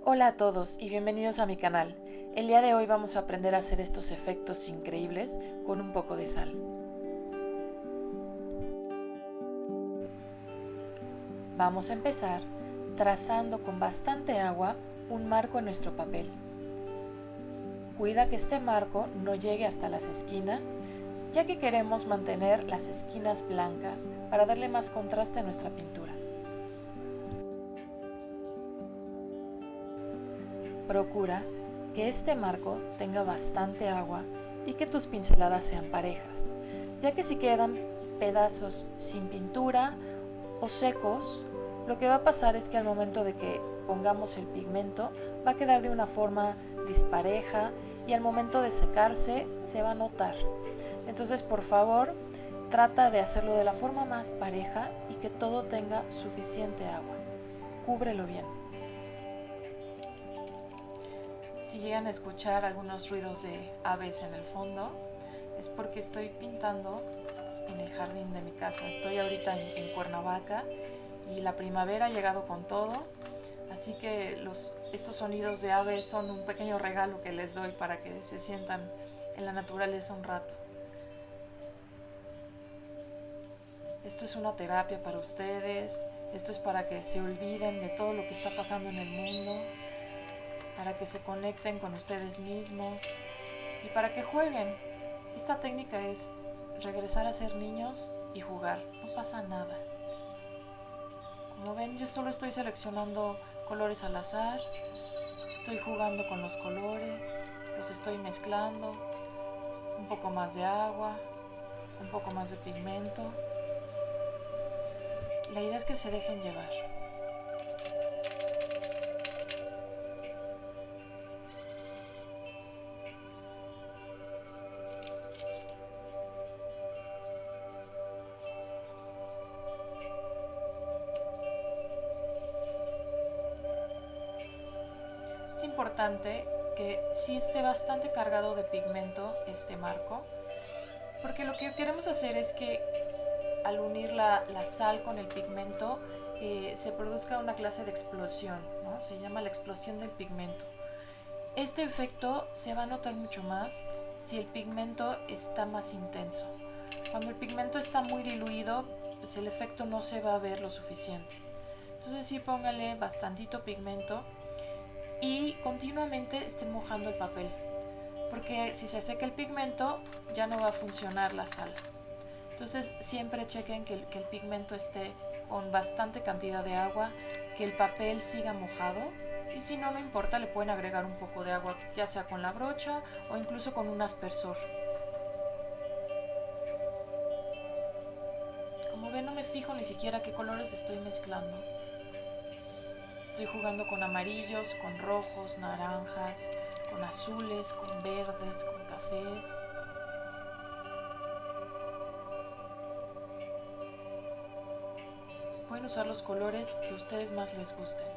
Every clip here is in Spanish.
Hola a todos y bienvenidos a mi canal. El día de hoy vamos a aprender a hacer estos efectos increíbles con un poco de sal. Vamos a empezar trazando con bastante agua un marco en nuestro papel. Cuida que este marco no llegue hasta las esquinas, ya que queremos mantener las esquinas blancas para darle más contraste a nuestra pintura. Procura que este marco tenga bastante agua y que tus pinceladas sean parejas, ya que si quedan pedazos sin pintura o secos, lo que va a pasar es que al momento de que pongamos el pigmento va a quedar de una forma dispareja y al momento de secarse se va a notar. Entonces, por favor, trata de hacerlo de la forma más pareja y que todo tenga suficiente agua. Cúbrelo bien. Si llegan a escuchar algunos ruidos de aves en el fondo, es porque estoy pintando en el jardín de mi casa. Estoy ahorita en Cuernavaca y la primavera ha llegado con todo, así que estos sonidos de aves son un pequeño regalo que les doy para que se sientan en la naturaleza un rato. Esto es una terapia para ustedes, esto es para que se olviden de todo lo que está pasando en el mundo, para que se conecten con ustedes mismos y para que jueguen. Esta técnica es regresar a ser niños y jugar, no pasa nada. Como ven, yo solo estoy seleccionando colores al azar, estoy jugando con los colores, los estoy mezclando, un poco más de agua, un poco más de pigmento. La idea es que se dejen llevar. Es importante que sí esté bastante cargado de pigmento este marco, porque lo que queremos hacer es que al unir la sal con el pigmento se produzca una clase de explosión, ¿no? Se llama la explosión del pigmento. Este efecto se va a notar mucho más si el pigmento está más intenso. Cuando el pigmento está muy diluido, pues el efecto no se va a ver lo suficiente. Entonces sí, póngale bastantito pigmento y continuamente estén mojando el papel, porque si se seca el pigmento ya no va a funcionar la sal. Entonces siempre chequen que el pigmento esté con bastante cantidad de agua, que el papel siga mojado y si no, no importa, le pueden agregar un poco de agua, ya sea con la brocha o incluso con un aspersor. Como ven, no me fijo ni siquiera qué colores estoy mezclando. Estoy jugando con amarillos, con rojos, naranjas, con azules, con verdes, con cafés. Pueden usar los colores que a ustedes más les gusten.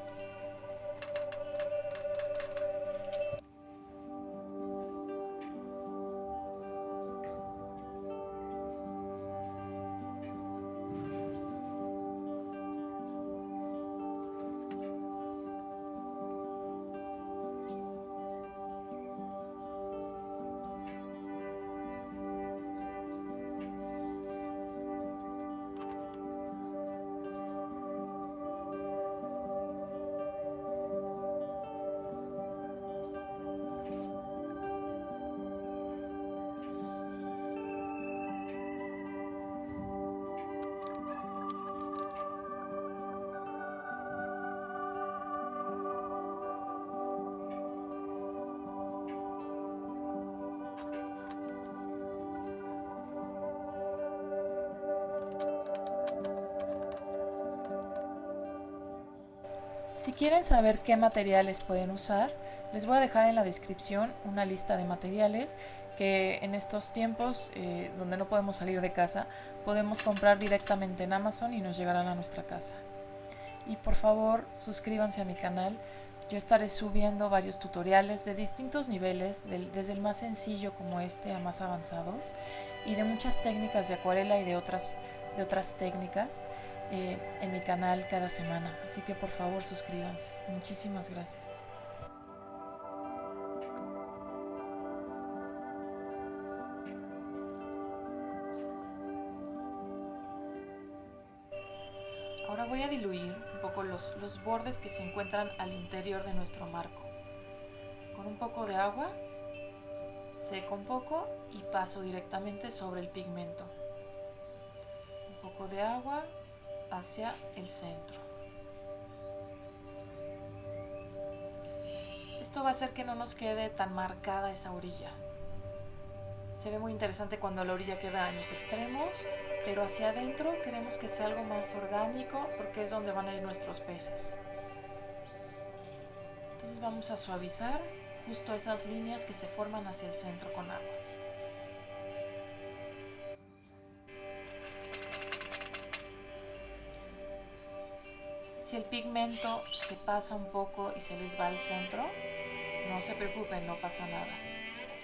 Si quieren saber qué materiales pueden usar, les voy a dejar en la descripción una lista de materiales que en estos tiempos donde no podemos salir de casa, podemos comprar directamente en Amazon y nos llegarán a nuestra casa. Y por favor, suscríbanse a mi canal. Yo estaré subiendo varios tutoriales de distintos niveles, desde el más sencillo como este a más avanzados, y de muchas técnicas de acuarela y de otras técnicas en mi canal cada semana. Así que por favor suscríbanse. Muchísimas gracias. Ahora voy a diluir un poco los bordes que se encuentran al interior de nuestro marco. Con un poco de agua, seco un poco y paso directamente sobre el pigmento. Un poco de agua hacia el centro. Esto va a hacer que no nos quede tan marcada esa orilla. Se ve muy interesante cuando la orilla queda en los extremos, pero hacia adentro queremos que sea algo más orgánico porque es donde van a ir nuestros peces. Entonces vamos a suavizar justo esas líneas que se forman hacia el centro con agua. Si el pigmento se pasa un poco y se les va al centro, no se preocupen, no pasa nada.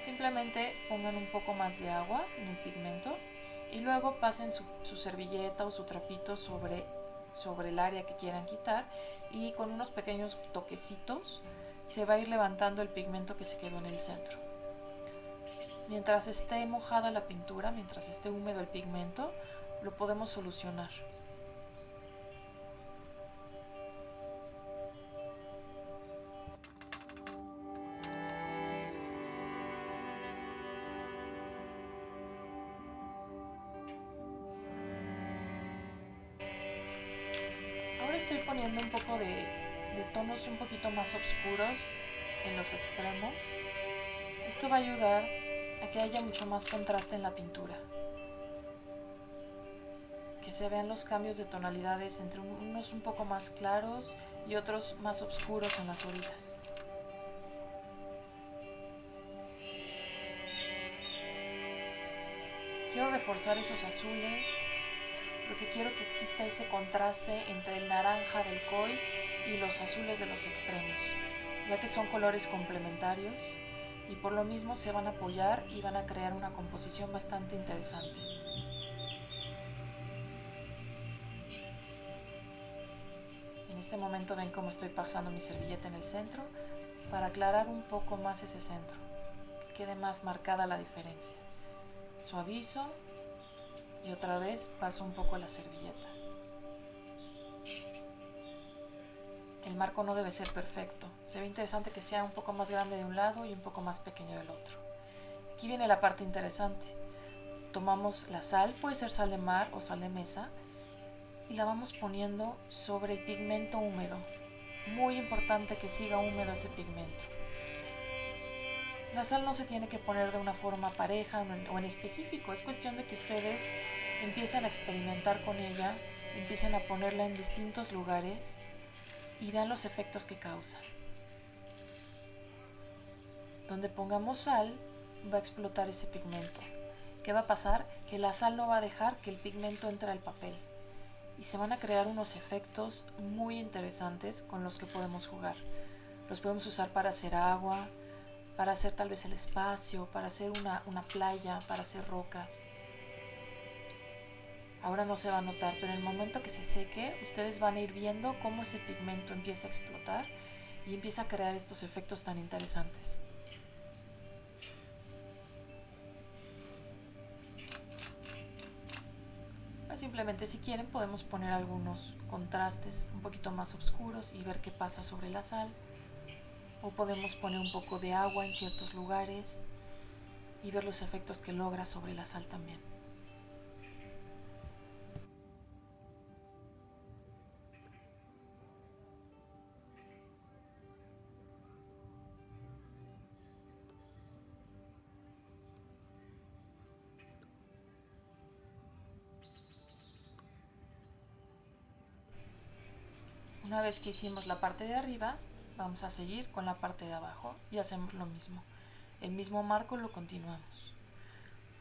Simplemente pongan un poco más de agua en el pigmento y luego pasen su servilleta o su trapito sobre el área que quieran quitar y con unos pequeños toquecitos se va a ir levantando el pigmento que se quedó en el centro. Mientras esté mojada la pintura, mientras esté húmedo el pigmento, lo podemos solucionar. Ahora estoy poniendo un poco de tonos un poquito más oscuros en los extremos. Esto va a ayudar a que haya mucho más contraste en la pintura. Que se vean los cambios de tonalidades entre unos un poco más claros y otros más oscuros en las orillas. Quiero reforzar esos azules, porque quiero que exista ese contraste entre el naranja del koi y los azules de los extremos, ya que son colores complementarios y por lo mismo se van a apoyar y van a crear una composición bastante interesante. En este momento ven cómo estoy pasando mi servilleta en el centro para aclarar un poco más ese centro, que quede más marcada la diferencia. Suavizo y otra vez paso un poco la servilleta. El marco no debe ser perfecto. Se ve interesante que sea un poco más grande de un lado y un poco más pequeño del otro. Aquí viene la parte interesante. Tomamos la sal, puede ser sal de mar o sal de mesa, y la vamos poniendo sobre el pigmento húmedo. Muy importante que siga húmedo ese pigmento. La sal no se tiene que poner de una forma pareja o en específico, es cuestión de que ustedes empiecen a experimentar con ella, empiecen a ponerla en distintos lugares y vean los efectos que causa. Donde pongamos sal, va a explotar ese pigmento. ¿Qué va a pasar? Que la sal no va a dejar que el pigmento entre al papel y se van a crear unos efectos muy interesantes con los que podemos jugar. Los podemos usar para hacer agua, para hacer tal vez el espacio, para hacer una playa, para hacer rocas. Ahora no se va a notar, pero en el momento que se seque, ustedes van a ir viendo cómo ese pigmento empieza a explotar y empieza a crear estos efectos tan interesantes. Simplemente si quieren podemos poner algunos contrastes un poquito más oscuros y ver qué pasa sobre la sal. O podemos poner un poco de agua en ciertos lugares y ver los efectos que logra sobre la sal también. Una vez que hicimos la parte de arriba, vamos a seguir con la parte de abajo y hacemos lo mismo. El mismo marco lo continuamos.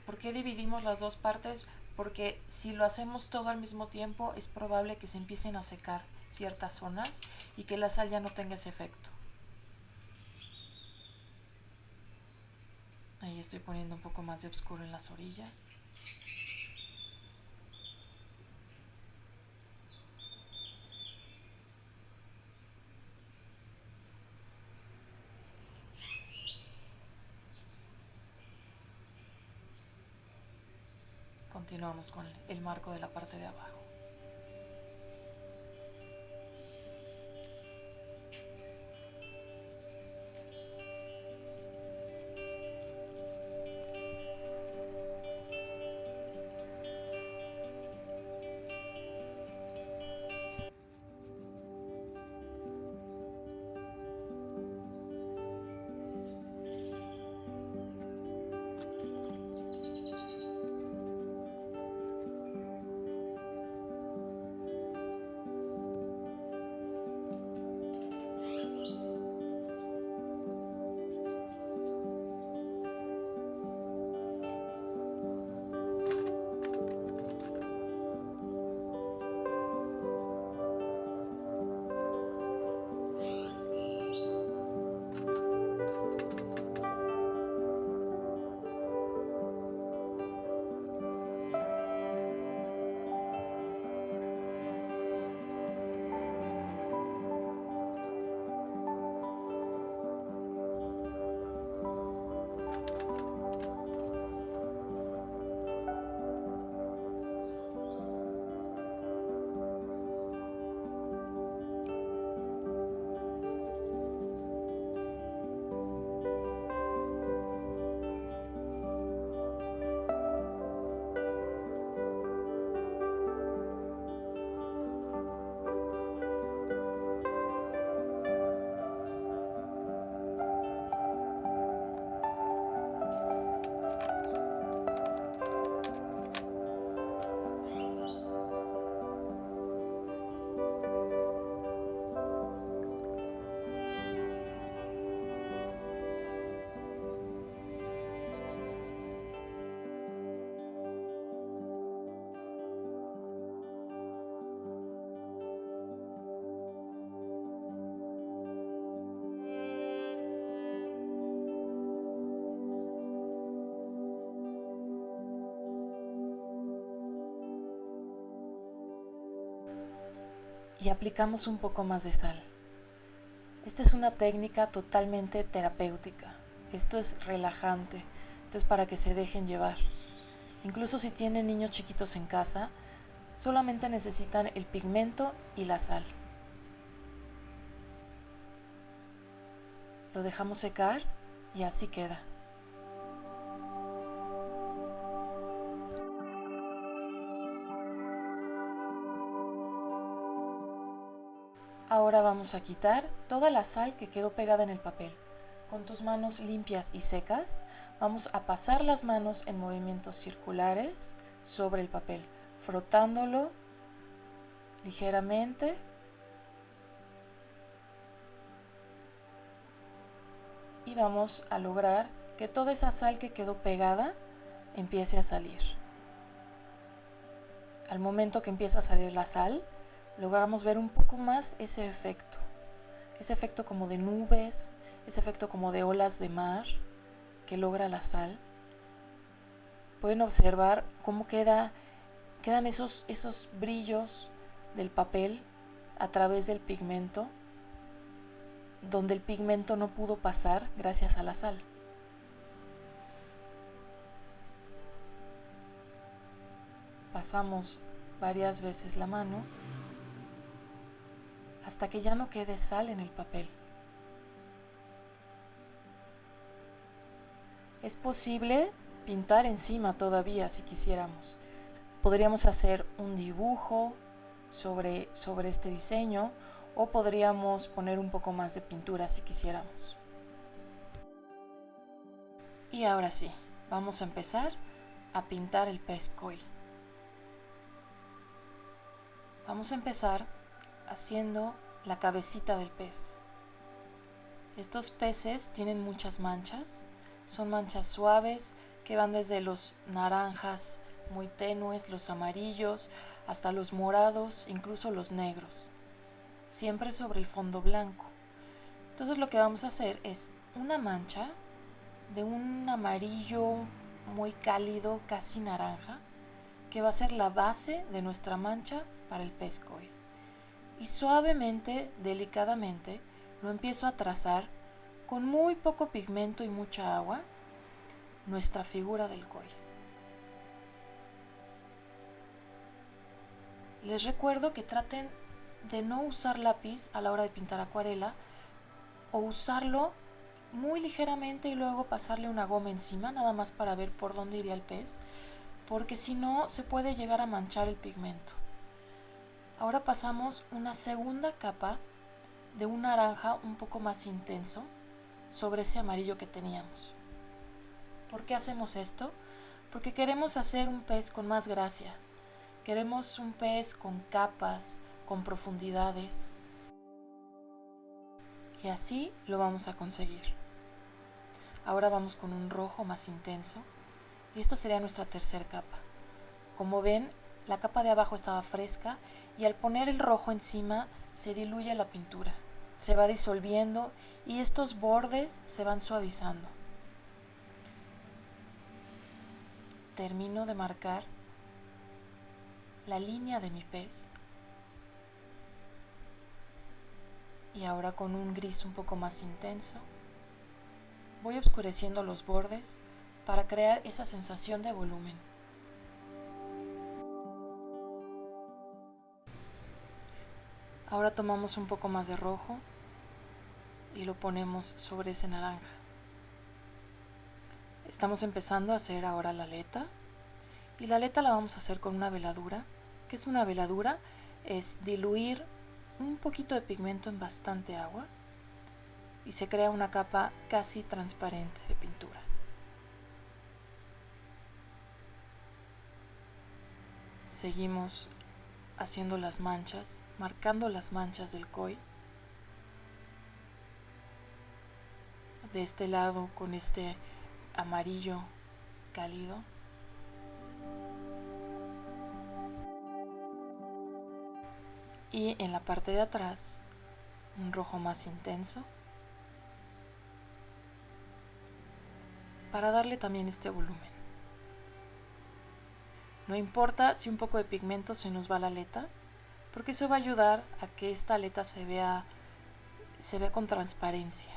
¿Por qué dividimos las dos partes? Porque si lo hacemos todo al mismo tiempo es probable que se empiecen a secar ciertas zonas y que la sal ya no tenga ese efecto. Ahí estoy poniendo un poco más de oscuro en las orillas. Continuamos con el marco de la parte de abajo. y aplicamos un poco más de sal. Esta es una técnica totalmente terapéutica. Esto es relajante. Esto es para que se dejen llevar. Incluso si tienen niños chiquitos en casa, solamente necesitan el pigmento y la sal. Lo dejamos secar y así queda. Ahora vamos a quitar toda la sal que quedó pegada en el papel. Con tus manos limpias y secas, vamos a pasar las manos en movimientos circulares sobre el papel, frotándolo ligeramente. Y vamos a lograr que toda esa sal que quedó pegada empiece a salir. Al momento que empieza a salir la sal, logramos ver un poco más ese efecto como de nubes, ese efecto como de olas de mar que logra la sal. Pueden observar cómo quedan esos brillos del papel a través del pigmento, donde el pigmento no pudo pasar gracias a la sal. Pasamos varias veces la mano hasta que ya no quede sal en el papel. Es posible pintar encima todavía si quisiéramos. Podríamos hacer un dibujo sobre este diseño o podríamos poner un poco más de pintura si quisiéramos. Y ahora sí, vamos a empezar a pintar el pez koi. Vamos a empezar haciendo la cabecita del pez. Estos peces tienen muchas manchas, son manchas suaves que van desde los naranjas muy tenues, los amarillos, hasta los morados, incluso los negros, siempre sobre el fondo blanco. Entonces lo que vamos a hacer es una mancha de un amarillo muy cálido, casi naranja, que va a ser la base de nuestra mancha para el pez koi. Y suavemente, delicadamente, lo empiezo a trazar con muy poco pigmento y mucha agua, nuestra figura del koi. Les recuerdo que traten de no usar lápiz a la hora de pintar acuarela o usarlo muy ligeramente y luego pasarle una goma encima, nada más para ver por dónde iría el pez, porque si no se puede llegar a manchar el pigmento. Ahora pasamos una segunda capa de un naranja un poco más intenso sobre ese amarillo que teníamos. ¿Por qué hacemos esto? Porque queremos hacer un pez con más gracia. Queremos un pez con capas, con profundidades. Y así lo vamos a conseguir. Ahora vamos con un rojo más intenso. Y esta sería nuestra tercera capa. Como ven, la capa de abajo estaba fresca y al poner el rojo encima se diluye la pintura. Se va disolviendo y estos bordes se van suavizando. Termino de marcar la línea de mi pez. Y ahora con un gris un poco más intenso voy oscureciendo los bordes para crear esa sensación de volumen. Ahora tomamos un poco más de rojo y lo ponemos sobre ese naranja. Estamos empezando a hacer ahora la aleta y la aleta la vamos a hacer con una veladura. ¿Qué es una veladura? Es diluir un poquito de pigmento en bastante agua y se crea una capa casi transparente de pintura. Seguimos haciendo las manchas, marcando las manchas del koi. De este lado con este amarillo cálido. Y en la parte de atrás, un rojo más intenso. Para darle también este volumen. No importa si un poco de pigmento se nos va a la aleta, porque eso va a ayudar a que esta aleta se vea con transparencia.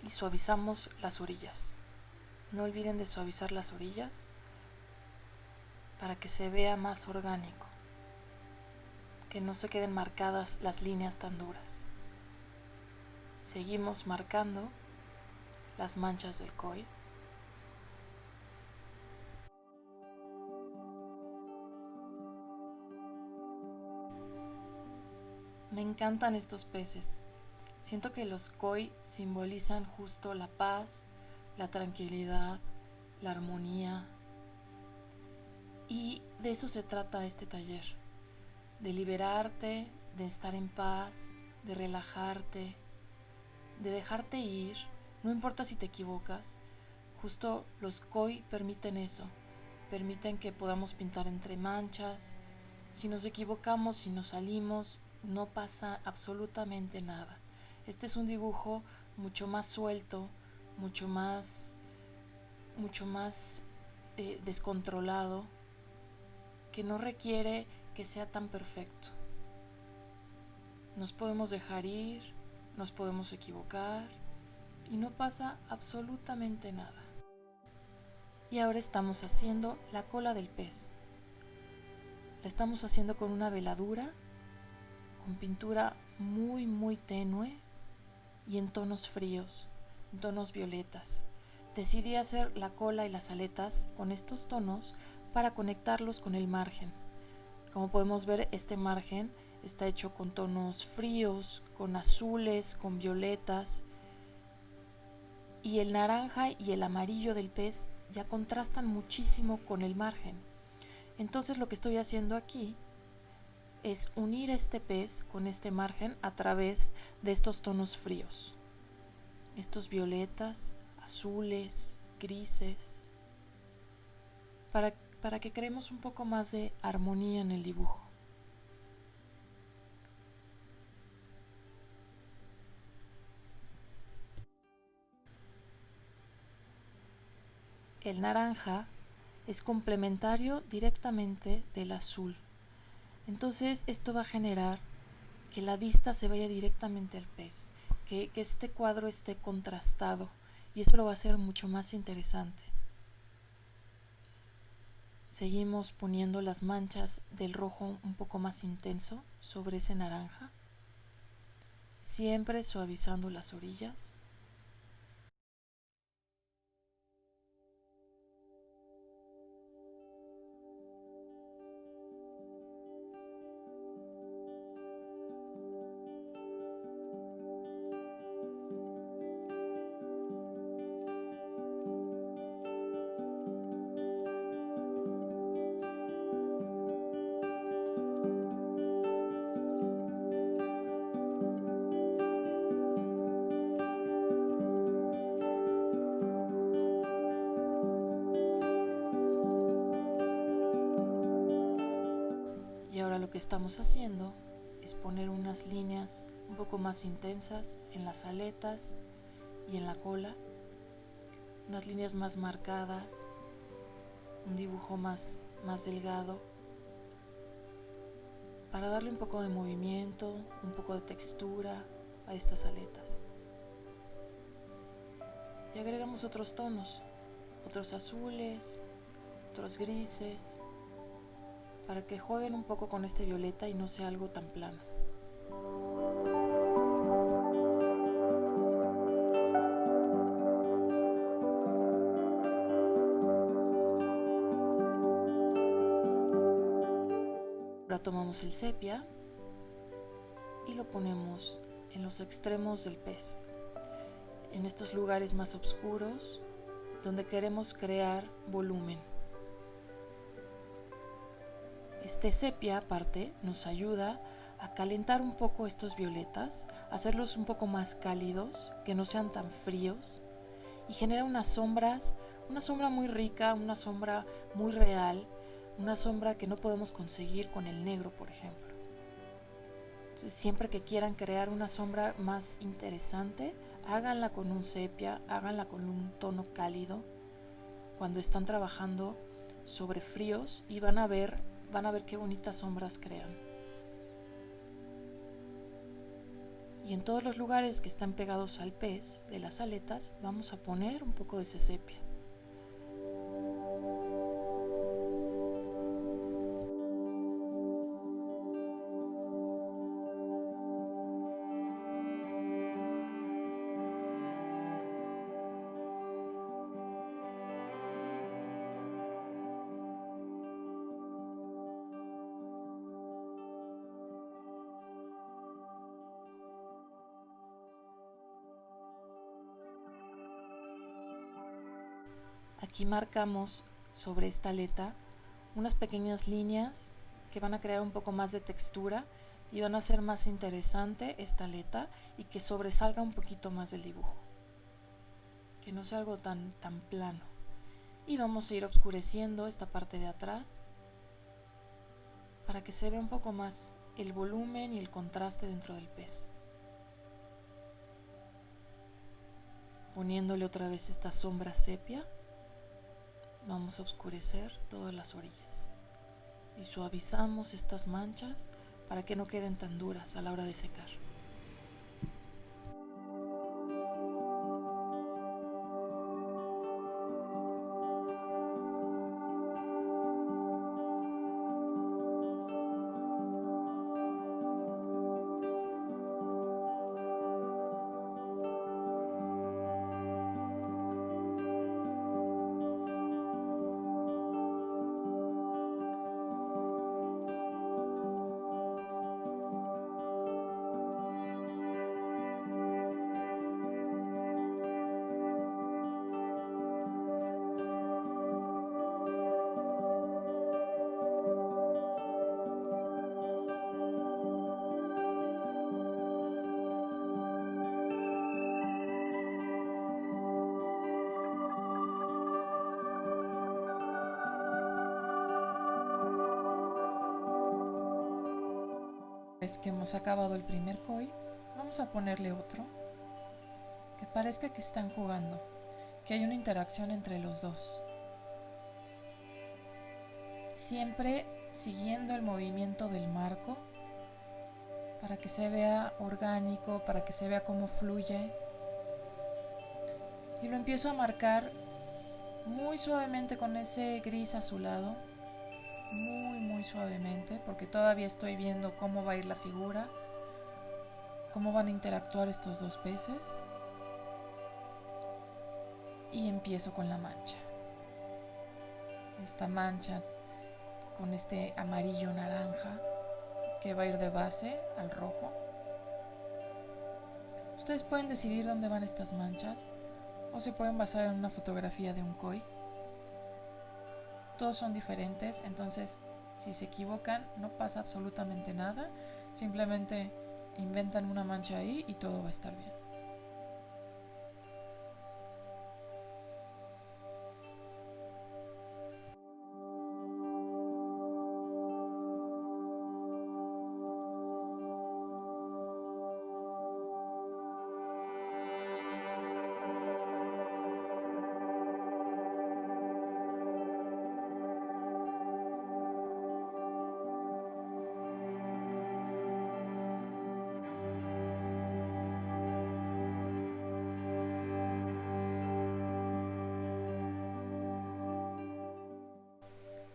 Y suavizamos las orillas. No olviden de suavizar las orillas para que se vea más orgánico, que no se queden marcadas las líneas tan duras. Seguimos marcando las manchas del koi. Me encantan estos peces. Siento que los koi simbolizan justo la paz, la tranquilidad, la armonía. Y de eso se trata este taller. De liberarte, de estar en paz, de relajarte, de dejarte ir. No importa si te equivocas. Justo los koi permiten eso. Permiten que podamos pintar entre manchas. Si nos equivocamos, si nos salimos, no pasa absolutamente nada. Este es un dibujo mucho más suelto, mucho más descontrolado, que no requiere que sea tan perfecto. Nos podemos dejar ir, nos podemos equivocar y no pasa absolutamente nada. Y ahora estamos haciendo la cola del pez. La estamos haciendo con una veladura, con pintura muy tenue y en tonos fríos, en tonos violetas. Decidí hacer la cola y las aletas con estos tonos para conectarlos con el margen. Como podemos ver, este margen está hecho con tonos fríos, con azules, con violetas, y el naranja y el amarillo del pez ya contrastan muchísimo con el margen. Entonces lo que estoy haciendo aquí es unir este pez con este margen a través de estos tonos fríos, estos violetas, azules, grises, para que creemos un poco más de armonía en el dibujo. El naranja es complementario directamente del azul. Entonces esto va a generar que la vista se vaya directamente al pez, que este cuadro esté contrastado, y eso lo va a hacer mucho más interesante. Seguimos poniendo las manchas del rojo un poco más intenso sobre ese naranja, siempre suavizando las orillas. Y ahora lo que estamos haciendo es poner unas líneas un poco más intensas en las aletas y en la cola, unas líneas más marcadas, un dibujo más delgado, para darle un poco de movimiento, un poco de textura a estas aletas. Y agregamos otros tonos, otros azules, otros grises, para que jueguen un poco con este violeta y no sea algo tan plano. Ahora tomamos el sepia y lo ponemos en los extremos del pez, en estos lugares más oscuros donde queremos crear volumen. Este sepia aparte nos ayuda a calentar un poco estos violetas, hacerlos un poco más cálidos, que no sean tan fríos, y genera una sombra muy rica, una sombra muy real, una sombra que no podemos conseguir con el negro, por ejemplo. Entonces, siempre que quieran crear una sombra más interesante, háganla con un sepia, háganla con un tono cálido, cuando están trabajando sobre fríos, y van a ver qué bonitas sombras crean. Y en todos los lugares que están pegados al pez de las aletas vamos a poner un poco de ese sepia. Aquí marcamos sobre esta aleta unas pequeñas líneas que van a crear un poco más de textura y van a hacer más interesante esta aleta y que sobresalga un poquito más del dibujo, que no sea algo tan plano. Y vamos a ir oscureciendo esta parte de atrás para que se vea un poco más el volumen y el contraste dentro del pez. Poniéndole otra vez esta sombra sepia, vamos a oscurecer todas las orillas y suavizamos estas manchas para que no queden tan duras a la hora de secar. Vez que hemos acabado el primer koi, vamos a ponerle otro que parezca que están jugando, que hay una interacción entre los dos, siempre siguiendo el movimiento del marco para que se vea orgánico, para que se vea cómo fluye. Y lo empiezo a marcar muy suavemente con ese gris azulado, muy suavemente, porque todavía estoy viendo cómo va a ir la figura, cómo van a interactuar estos dos peces. Y empiezo con la mancha. Esta mancha con este amarillo naranja que va a ir de base al rojo. Ustedes pueden decidir dónde van estas manchas o se pueden basar en una fotografía de un koi. Todos son diferentes, entonces si se equivocan no pasa absolutamente nada, simplemente inventan una mancha ahí y todo va a estar bien.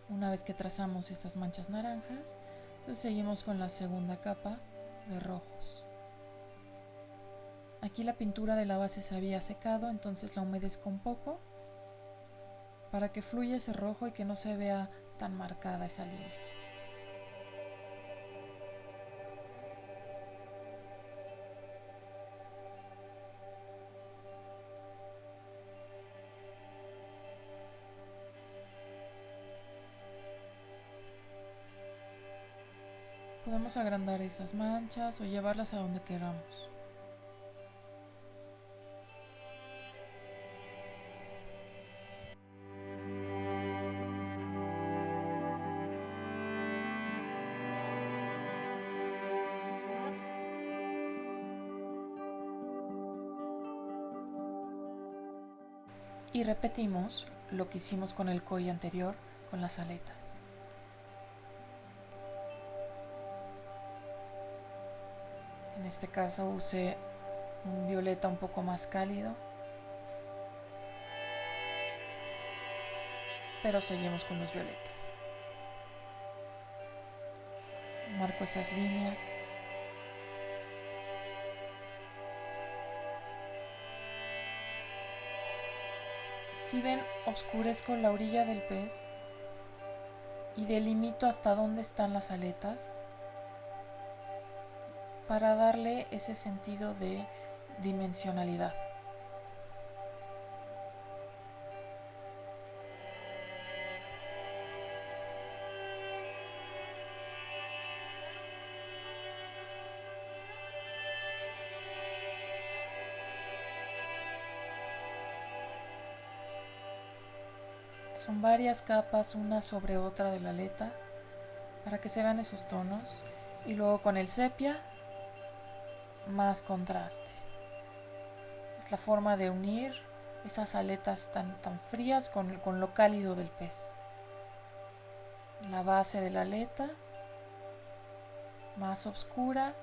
Una vez que trazamos estas manchas naranjas, entonces seguimos con la segunda capa de rojos. Aquí la pintura de la base se había secado, entonces la humedezco un poco para que fluya ese rojo y que no se vea tan marcada esa línea. Podemos agrandar esas manchas o llevarlas a donde queramos. Y repetimos lo que hicimos con el koi anterior con las aletas. En este caso usé un violeta un poco más cálido, pero seguimos con los violetas. Marco esas líneas. Si ven, oscurezco la orilla del pez y delimito hasta dónde están las aletas para darle ese sentido de dimensionalidad. Son varias capas una sobre otra de la aleta para que se vean esos tonos, y luego con el sepia más contraste. Es la forma de unir esas aletas tan frías con lo cálido del pez. La base de la aleta más oscura,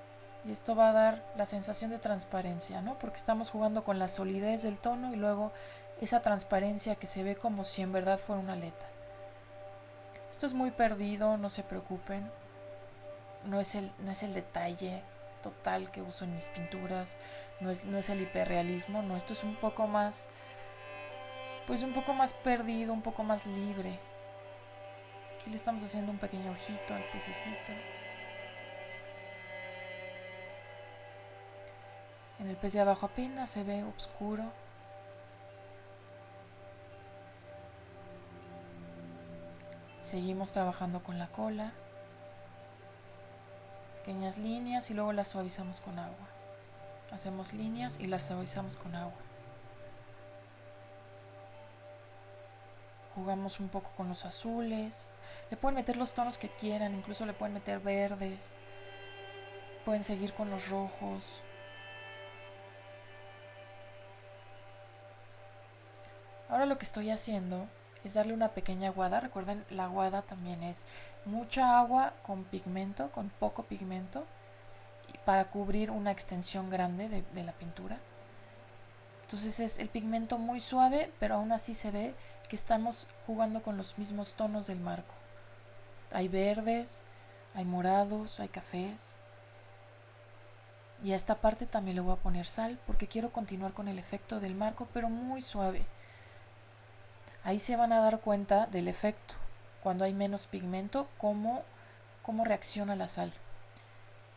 y esto va a dar la sensación de transparencia, ¿no? Porque estamos jugando con la solidez del tono y luego esa transparencia que se ve como si en verdad fuera una aleta. Esto es muy perdido, no se preocupen. No es el detalle total que uso en mis pinturas, no es el hiperrealismo, no, esto es un poco más, pues un poco más perdido, un poco más libre. Aquí le estamos haciendo un pequeño ojito al pececito. En el pez de abajo apenas se ve oscuro. Seguimos trabajando con la cola. Pequeñas líneas y luego las suavizamos con agua. Hacemos líneas y las suavizamos con agua. Jugamos un poco con los azules. Le pueden meter los tonos que quieran, incluso le pueden meter verdes. Pueden seguir con los rojos. Ahora lo que estoy haciendo es darle una pequeña aguada. Recuerden, la aguada también es mucha agua con pigmento, con poco pigmento, para cubrir una extensión grande de la pintura. Entonces es el pigmento muy suave, pero aún así se ve que estamos jugando con los mismos tonos del marco. Hay verdes, hay morados, hay cafés. Y a esta parte también le voy a poner sal porque quiero continuar con el efecto del marco, pero muy suave. Ahí se van a dar cuenta del efecto, cuando hay menos pigmento, cómo reacciona la sal.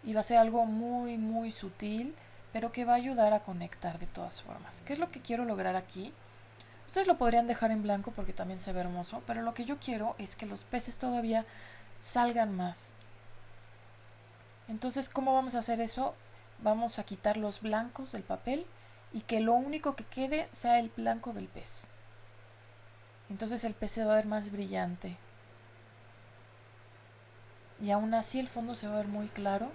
Y va a ser algo muy, muy sutil, pero que va a ayudar a conectar de todas formas. ¿Qué es lo que quiero lograr aquí? Ustedes lo podrían dejar en blanco porque también se ve hermoso, pero lo que yo quiero es que los peces todavía salgan más. Entonces, ¿cómo vamos a hacer eso? Vamos a quitar los blancos del papel y que lo único que quede sea el blanco del pez. Entonces el pez se va a ver más brillante. Y aún así el fondo se va a ver muy claro,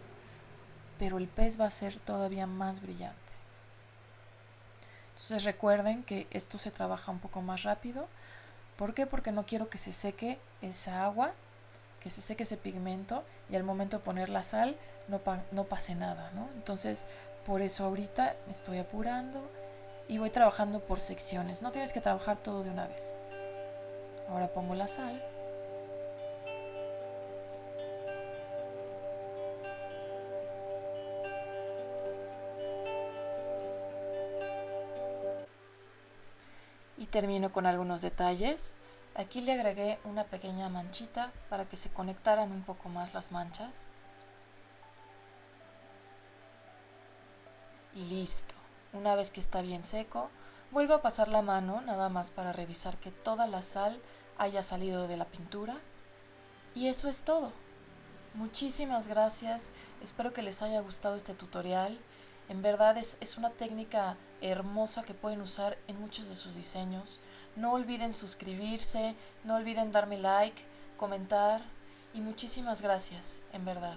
pero el pez va a ser todavía más brillante. Entonces recuerden que esto se trabaja un poco más rápido. ¿Por qué? Porque no quiero que se seque esa agua, que se seque ese pigmento y al momento de poner la sal no pase nada, ¿no? Entonces por eso ahorita me estoy apurando y voy trabajando por secciones. No tienes que trabajar todo de una vez. Ahora pongo la sal. Y termino con algunos detalles. Aquí le agregué una pequeña manchita para que se conectaran un poco más las manchas. Y listo. Una vez que está bien seco, vuelvo a pasar la mano nada más para revisar que toda la sal haya salido de la pintura. Y eso es todo. Muchísimas gracias. Espero que les haya gustado este tutorial. En verdad es una técnica hermosa que pueden usar en muchos de sus diseños. No olviden suscribirse, no olviden darme like, comentar y muchísimas gracias, en verdad.